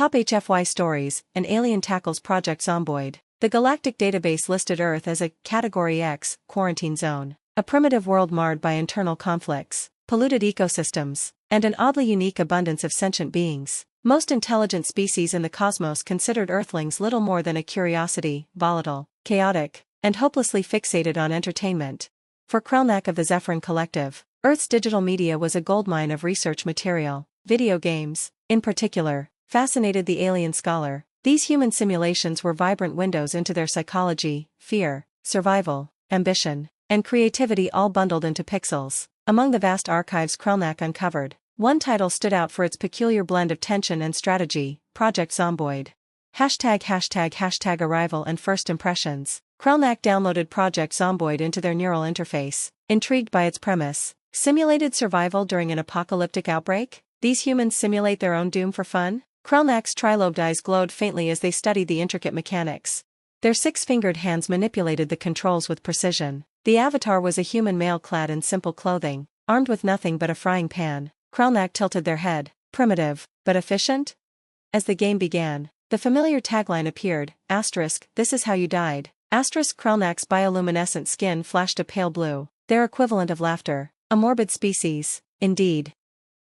Top HFY stories: An alien tackles Project Zomboid. The galactic database listed Earth as a Category X quarantine zone, a primitive world marred by internal conflicts, polluted ecosystems, and an oddly unique abundance of sentient beings. Most intelligent species in the cosmos considered Earthlings little more than a curiosity, volatile, chaotic, and hopelessly fixated on entertainment. For Krelnak of the Zephyrin Collective, Earth's digital media was a goldmine of research material. Video games, in particular, fascinated the alien scholar. These human simulations were vibrant windows into their psychology, fear, survival, ambition, and creativity all bundled into pixels. Among the vast archives Krelnak uncovered, one title stood out for its peculiar blend of tension and strategy: Project Zomboid. #### Arrival and first impressions. Krelnak downloaded Project Zomboid into their neural interface, intrigued by its premise. Simulated survival during an apocalyptic outbreak? These humans simulate their own doom for fun? Krelnak's trilobed eyes glowed faintly as they studied the intricate mechanics. Their six-fingered hands manipulated the controls with precision. The avatar was a human male clad in simple clothing, armed with nothing but a frying pan. Krelnak tilted their head. Primitive, but efficient? As the game began, the familiar tagline appeared: "This is how you died." Krelnak's bioluminescent skin flashed a pale blue, their equivalent of laughter. A morbid species, indeed.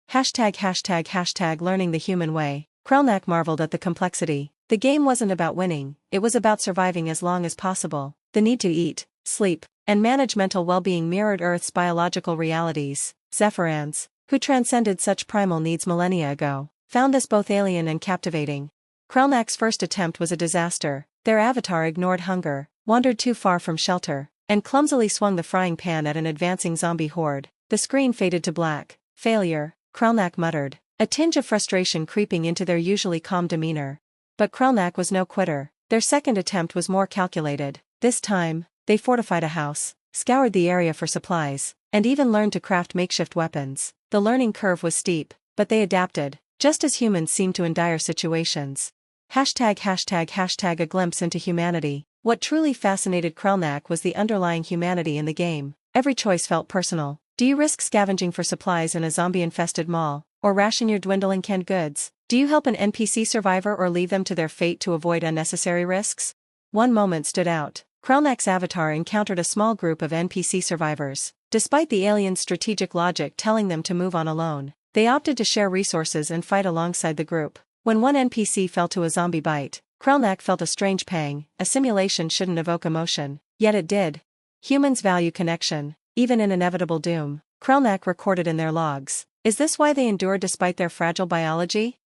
###Learning the human way. Krelnak marveled at the complexity. The game wasn't about winning, it was about surviving as long as possible. The need to eat, sleep, and manage mental well-being mirrored Earth's biological realities. Zephyrans, who transcended such primal needs millennia ago, found this both alien and captivating. Krelnak's first attempt was a disaster. Their avatar ignored hunger, wandered too far from shelter, and clumsily swung the frying pan at an advancing zombie horde. The screen faded to black. Failure, Krelnak muttered, a tinge of frustration creeping into their usually calm demeanor. But Krelnak was no quitter. Their second attempt was more calculated. This time, they fortified a house, scoured the area for supplies, and even learned to craft makeshift weapons. The learning curve was steep, but they adapted, just as humans seem to in dire situations. ###A glimpse into humanity. What truly fascinated Krelnak was the underlying humanity in the game. Every choice felt personal. Do you risk scavenging for supplies in a zombie-infested mall, or ration your dwindling canned goods? Do you help an NPC survivor or leave them to their fate to avoid unnecessary risks? One moment stood out. Krelnak's avatar encountered a small group of NPC survivors. Despite the alien's strategic logic telling them to move on alone, they opted to share resources and fight alongside the group. When one NPC fell to a zombie bite, Krelnak felt a strange pang. A simulation shouldn't evoke emotion, yet it did. Humans value connection, even in inevitable doom. Krelnak recorded in their logs. Is this why they endure despite their fragile biology?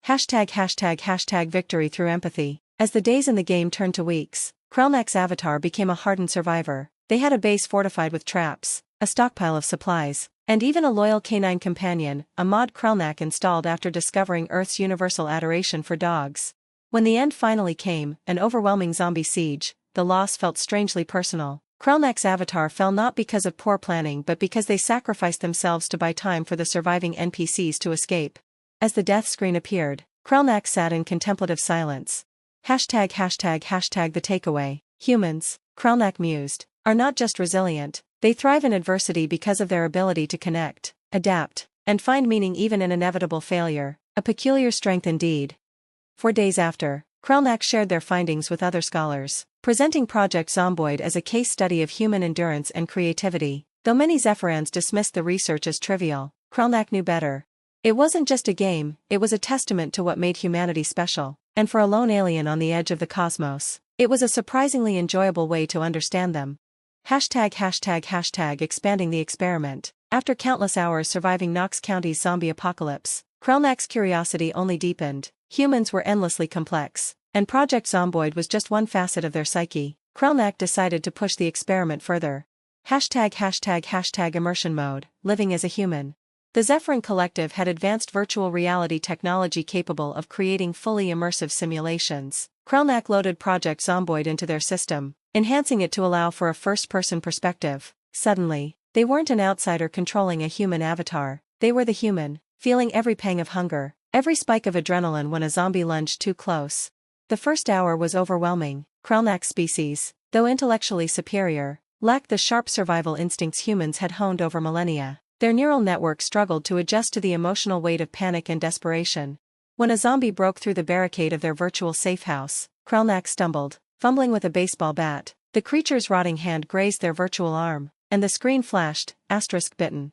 ### Victory through empathy. As the days in the game turned to weeks, Krelnak's avatar became a hardened survivor. They had a base fortified with traps, a stockpile of supplies, and even a loyal canine companion, a mod Krelnak installed after discovering Earth's universal adoration for dogs. When the end finally came, an overwhelming zombie siege, the loss felt strangely personal. Krelnak's avatar fell not because of poor planning but because they sacrificed themselves to buy time for the surviving NPCs to escape. As the death screen appeared, Krelnak sat in contemplative silence. ### The takeaway. Humans, Krelnak mused, are not just resilient, they thrive in adversity because of their ability to connect, adapt, and find meaning even in inevitable failure, a peculiar strength indeed. 4 days after, Krelnak shared their findings with other scholars, presenting Project Zomboid as a case study of human endurance and creativity. Though many Zephyrans dismissed the research as trivial, Krelnak knew better. It wasn't just a game, it was a testament to what made humanity special, and for a lone alien on the edge of the cosmos, it was a surprisingly enjoyable way to understand them. ### Expanding the experiment. After countless hours surviving Knox County's zombie apocalypse, Krelnak's curiosity only deepened. Humans were endlessly complex, and Project Zomboid was just one facet of their psyche. Krelnak decided to push the experiment further. ### Immersion mode. Living as a human. The Zephyrin Collective had advanced virtual reality technology capable of creating fully immersive simulations. Krelnak loaded Project Zomboid into their system, enhancing it to allow for a first-person perspective. Suddenly, they weren't an outsider controlling a human avatar, they were the human, feeling every pang of hunger, every spike of adrenaline when a zombie lunged too close. The first hour was overwhelming. Krelnak's species, though intellectually superior, lacked the sharp survival instincts humans had honed over millennia. Their neural network struggled to adjust to the emotional weight of panic and desperation. When a zombie broke through the barricade of their virtual safe house, Krelnak stumbled, fumbling with a baseball bat. The creature's rotting hand grazed their virtual arm, and the screen flashed, *bitten.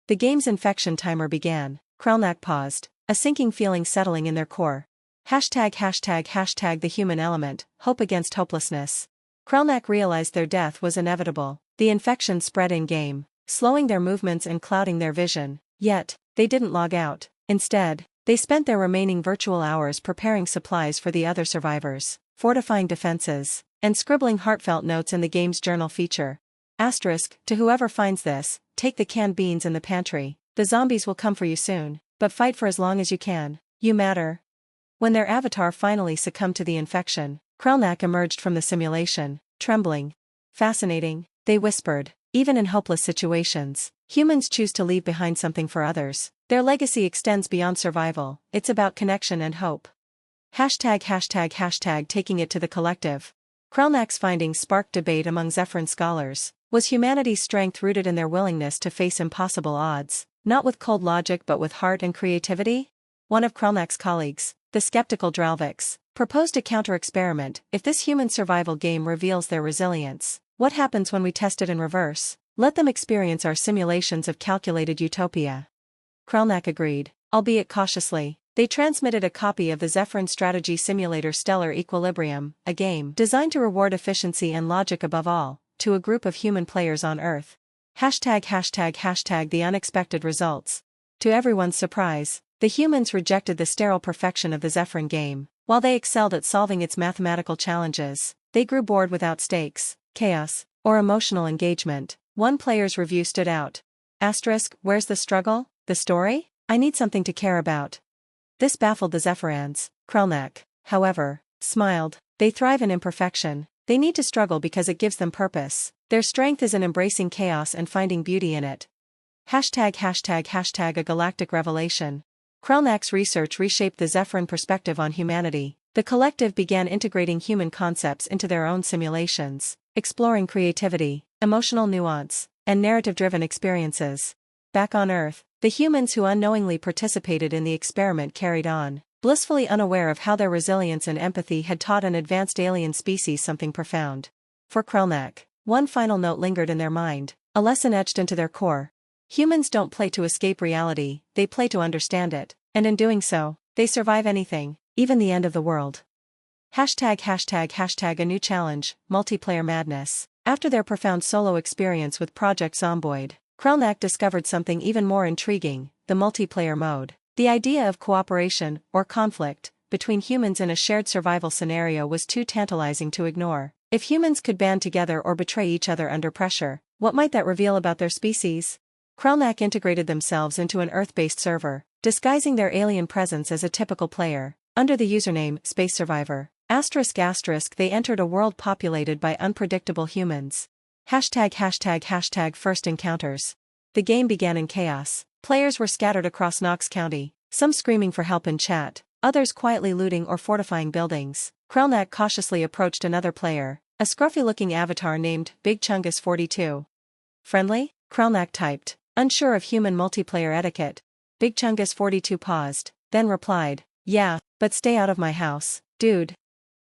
The game's infection timer began. Krelnak paused, a sinking feeling settling in their core. ##### the human element, hope against hopelessness. Krelnak realized their death was inevitable. The infection spread in-game, slowing their movements and clouding their vision. Yet, they didn't log out. Instead, they spent their remaining virtual hours preparing supplies for the other survivors, fortifying defenses, and scribbling heartfelt notes in the game's journal feature. To whoever finds this, take the canned beans in the pantry. The zombies will come for you soon, but fight for as long as you can. You matter. When their avatar finally succumbed to the infection, Krelnak emerged from the simulation, trembling. Fascinating, they whispered. Even in hopeless situations, humans choose to leave behind something for others. Their legacy extends beyond survival. It's about connection and hope. #### taking it to the collective. Krelnak's findings sparked debate among Zephyrin scholars. Was humanity's strength rooted in their willingness to face impossible odds, not with cold logic but with heart and creativity? One of Krelnak's colleagues, the skeptical Dralvix, proposed a counter-experiment. If this human survival game reveals their resilience, what happens when we test it in reverse? Let them experience our simulations of calculated utopia. Krelnak agreed, albeit cautiously. They transmitted a copy of the Zephyrin strategy simulator Stellar Equilibrium, a game designed to reward efficiency and logic above all, to a group of human players on Earth. #### the unexpected results. To everyone's surprise, the humans rejected the sterile perfection of the Zephyrin game. While they excelled at solving its mathematical challenges, they grew bored without stakes, chaos, or emotional engagement. One player's review stood out. *, where's the struggle? The story? I need something to care about. This baffled the Zephyrans. Krelnak, however, smiled. They thrive in imperfection. They need to struggle because it gives them purpose. Their strength is in embracing chaos and finding beauty in it. #### a galactic revelation. Krelnak's research reshaped the Zephyrin perspective on humanity. The collective began integrating human concepts into their own simulations, exploring creativity, emotional nuance, and narrative-driven experiences. Back on Earth, the humans who unknowingly participated in the experiment carried on, blissfully unaware of how their resilience and empathy had taught an advanced alien species something profound. For Krelnak, one final note lingered in their mind, a lesson etched into their core. Humans don't play to escape reality, they play to understand it, and in doing so, they survive anything, even the end of the world. #### a new challenge, multiplayer madness. After their profound solo experience with Project Zomboid, Krelnak discovered something even more intriguing, the multiplayer mode. The idea of cooperation, or conflict, between humans in a shared survival scenario was too tantalizing to ignore. If humans could band together or betray each other under pressure, what might that reveal about their species? Krelnak integrated themselves into an Earth-based server, disguising their alien presence as a typical player. Under the username, Space Survivor, ****, they entered a world populated by unpredictable humans. #### first encounters. The game began in chaos. Players were scattered across Knox County, some screaming for help in chat, others quietly looting or fortifying buildings. Krelnak cautiously approached another player, a scruffy-looking avatar named Big Chungus 42. Friendly? Krelnak typed, unsure of human multiplayer etiquette. Big Chungus 42 paused, then replied, yeah, but stay out of my house, dude.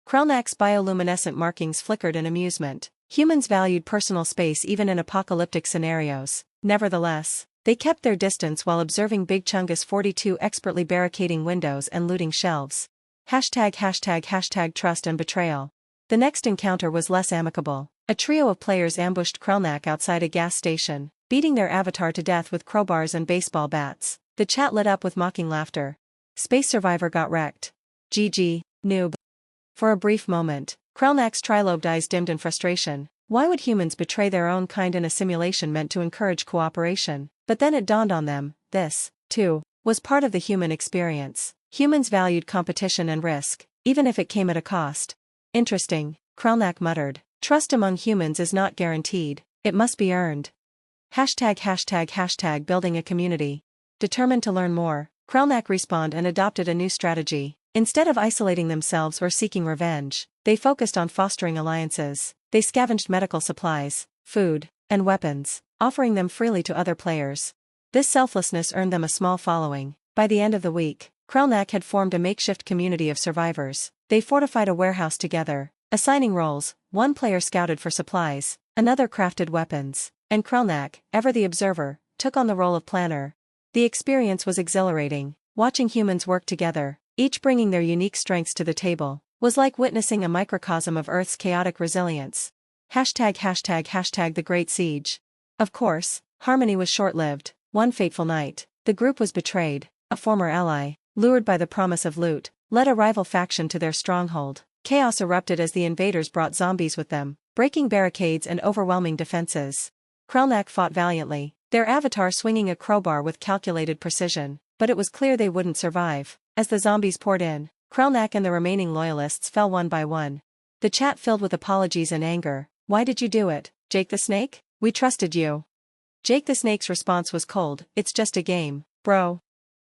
Krelnak's bioluminescent markings flickered in amusement. Humans valued personal space even in apocalyptic scenarios. Nevertheless, they kept their distance while observing Big Chungus 42 expertly barricading windows and looting shelves. #### trust and betrayal. The next encounter was less amicable. A trio of players ambushed Krelnak outside a gas station, beating their avatar to death with crowbars and baseball bats. The chat lit up with mocking laughter. Space Survivor got wrecked. GG, noob. For a brief moment, Krelnak's trilobed eyes dimmed in frustration. Why would humans betray their own kind in a simulation meant to encourage cooperation? But then it dawned on them, this, too, was part of the human experience. Humans valued competition and risk, even if it came at a cost. Interesting, Krelnak muttered. Trust among humans is not guaranteed, it must be earned. #### building a community. Determined to learn more, Krelnak respawned and adopted a new strategy. Instead of isolating themselves or seeking revenge, they focused on fostering alliances. They scavenged medical supplies, food, and weapons, offering them freely to other players. This selflessness earned them a small following. By the end of the week, Krelnak had formed a makeshift community of survivors. They fortified a warehouse together, assigning roles. One player scouted for supplies, another crafted weapons, and Krelnak, ever the observer, took on the role of planner. The experience was exhilarating. Watching humans work together, each bringing their unique strengths to the table, was like witnessing a microcosm of Earth's chaotic resilience. The Great Siege. Of course, harmony was short-lived. One fateful night, the group was betrayed. A former ally, lured by the promise of loot, led a rival faction to their stronghold. Chaos erupted as the invaders brought zombies with them, breaking barricades and overwhelming defenses. Krelnak fought valiantly, their avatar swinging a crowbar with calculated precision, but it was clear they wouldn't survive. As the zombies poured in, Krelnak and the remaining loyalists fell one by one. The chat filled with apologies and anger. "Why did you do it, Jake the Snake? We trusted you." Jake the Snake's response was cold. "It's just a game, bro."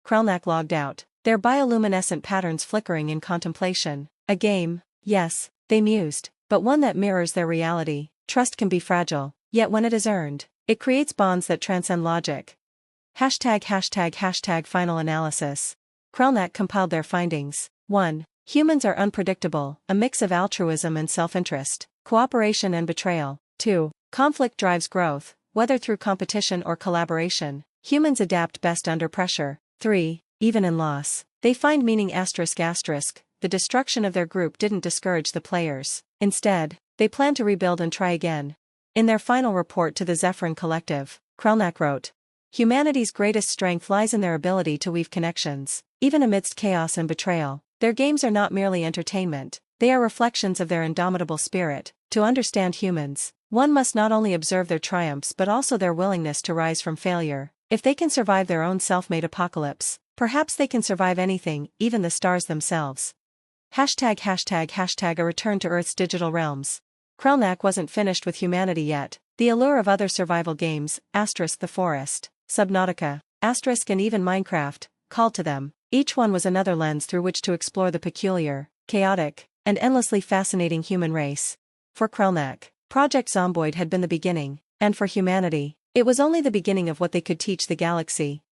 Krelnak logged out, their bioluminescent patterns flickering in contemplation. A game, yes, they mused, but one that mirrors their reality. Trust can be fragile, yet when it is earned, it creates bonds that transcend logic. Final analysis. Krelnak compiled their findings. 1. Humans are unpredictable, a mix of altruism and self-interest, cooperation and betrayal. 2. Conflict drives growth, whether through competition or collaboration. Humans adapt best under pressure. 3. Even in loss, they find meaning. The destruction of their group didn't discourage the players. Instead, they plan to rebuild and try again. In their final report to the Zephyrin Collective, Krelnak wrote, "Humanity's greatest strength lies in their ability to weave connections, even amidst chaos and betrayal. Their games are not merely entertainment, they are reflections of their indomitable spirit. To understand humans, one must not only observe their triumphs but also their willingness to rise from failure. If they can survive their own self-made apocalypse, perhaps they can survive anything, even the stars themselves." A return to Earth's digital realms. Krelnak wasn't finished with humanity yet. The allure of other survival games, the Forest, Subnautica, and even Minecraft, called to them. Each one was another lens through which to explore the peculiar, chaotic, and endlessly fascinating human race. For Krelnak, Project Zomboid had been the beginning, and for humanity, it was only the beginning of what they could teach the galaxy.